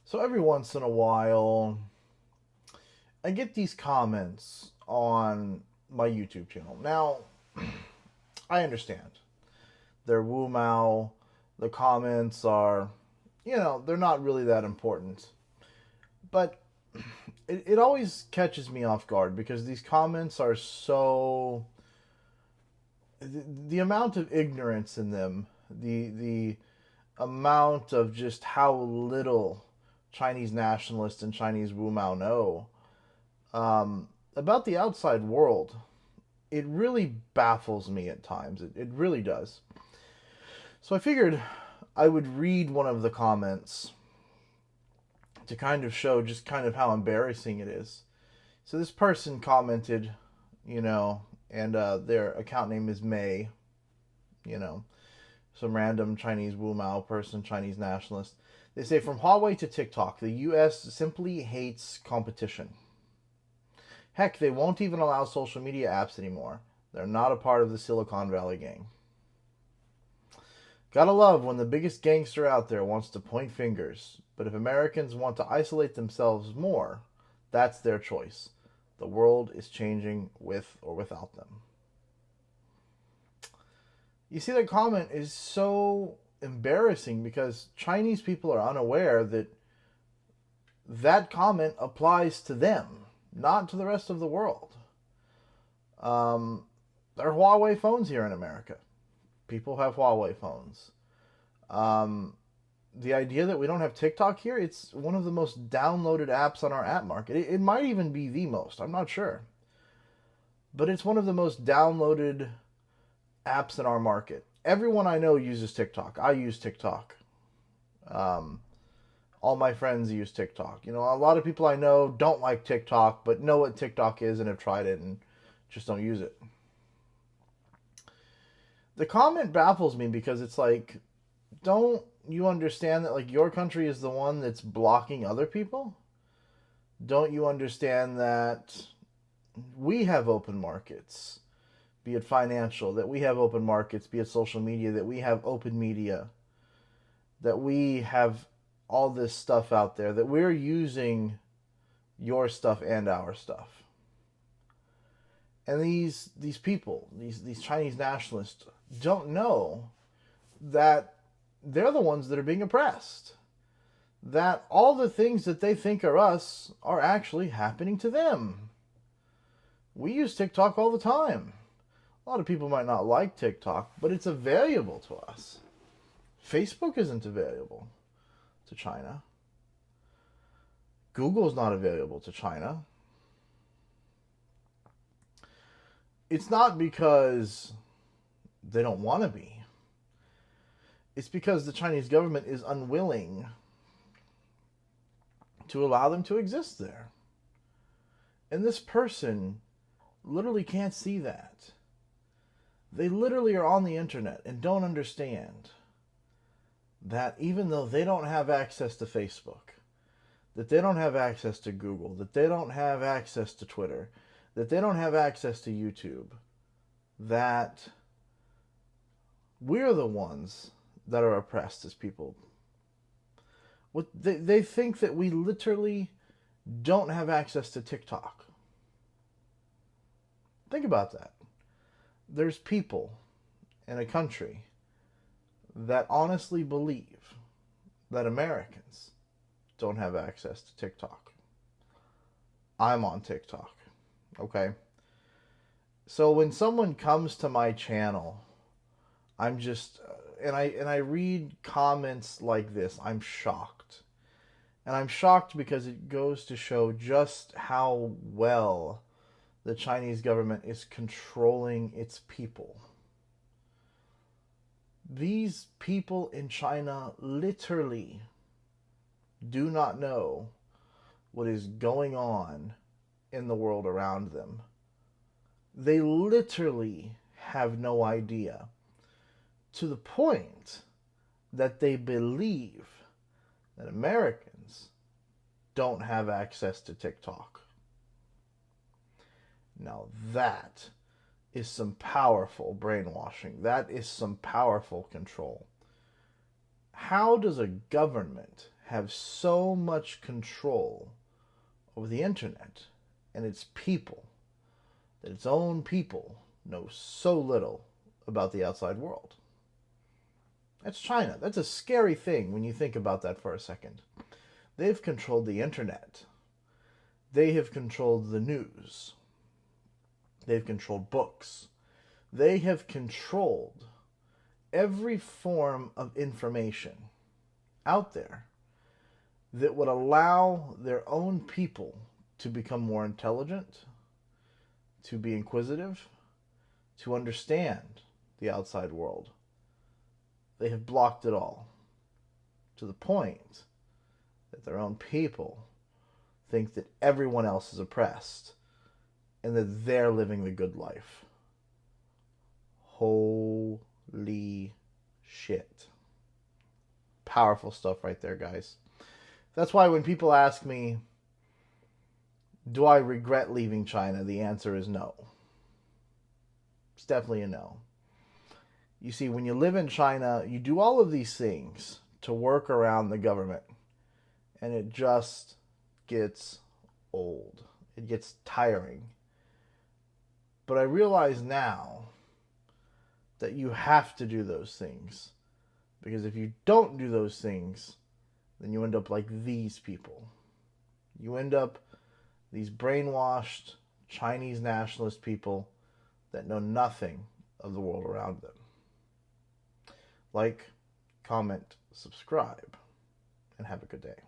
So every once in a while, I get these comments on my YouTube channel. Now, I understand. They're Wu Mao. The comments are, they're not really that important. But it always catches me off guard because these comments are so. The amount of ignorance in them, the amount of just how little Chinese nationalists and Chinese Wu Mao know about the outside world, it really baffles me at times. It really does. So I figured I would read one of the comments to kind of show just kind of how embarrassing it is. So this person commented, and their account name is May, you know, some random Chinese Wu Mao person, Chinese nationalist. They say, from Huawei to TikTok, the U.S. simply hates competition. Heck, they won't even allow social media apps anymore. They're not a part of the Silicon Valley gang. Gotta love when the biggest gangster out there wants to point fingers. But if Americans want to isolate themselves more, that's their choice. The world is changing with or without them. You see, that comment is so embarrassing because Chinese people are unaware that that comment applies to them, not to the rest of the world. There are Huawei phones here in America. People have Huawei phones. The idea that we don't have TikTok here, it's one of the most downloaded apps on our app market. It might even be the most. I'm not sure. But it's one of the most downloaded apps in our market. Everyone I know uses TikTok. I use TikTok. All my friends use TikTok. A lot of people I know don't like TikTok, but know what TikTok is and have tried it and just don't use it. The comment baffles me because it's like, don't you understand that like your country is the one that's blocking other people? Don't you understand that we have open markets, be it financial, that we have open markets, be it social media, that we have open media, that we have all this stuff out there, that we're using your stuff and our stuff. And these people, these Chinese nationalists, don't know that they're the ones that are being oppressed. That all the things that they think are us are actually happening to them. We use TikTok all the time. A lot of people might not like TikTok, but it's available to us. Facebook isn't available to China. Google's not available to China. It's not because they don't want to be. It's because the Chinese government is unwilling to allow them to exist there. And this person literally can't see that. They literally are on the internet and don't understand that even though they don't have access to Facebook, that they don't have access to Google, that they don't have access to Twitter, that they don't have access to YouTube, that we're the ones that are oppressed as people. They think that we literally don't have access to TikTok. Think about that. There's people in a country that honestly believe that Americans don't have access to TikTok. I'm on TikTok. Okay? So when someone comes to my channel, I'm just and I read comments like this, I'm shocked. And I'm shocked because it goes to show just how well the Chinese government is controlling its people. These people in China literally do not know what is going on in the world around them. They literally have no idea, to the point that they believe that Americans don't have access to TikTok. Now that is some powerful brainwashing. That is some powerful control. How does a government have so much control over the internet and its people that its own people know so little about the outside world. That's China. That's a scary thing when you think about that for a second. They've controlled the internet. They have controlled the news. They've controlled books. They have controlled every form of information out there that would allow their own people to become more intelligent, to be inquisitive, to understand the outside world. They have blocked it all to the point that their own people think that everyone else is oppressed and that they're living the good life. Holy shit. Powerful stuff right there, guys. That's why when people ask me, do I regret leaving China? The answer is no. It's definitely a no. You see, when you live in China, you do all of these things to work around the government, and it just gets old. It gets tiring. But I realize now that you have to do those things, because if you don't do those things, then you end up like these people. You end up these brainwashed Chinese nationalist people that know nothing of the world around them. Like, comment, subscribe, and have a good day.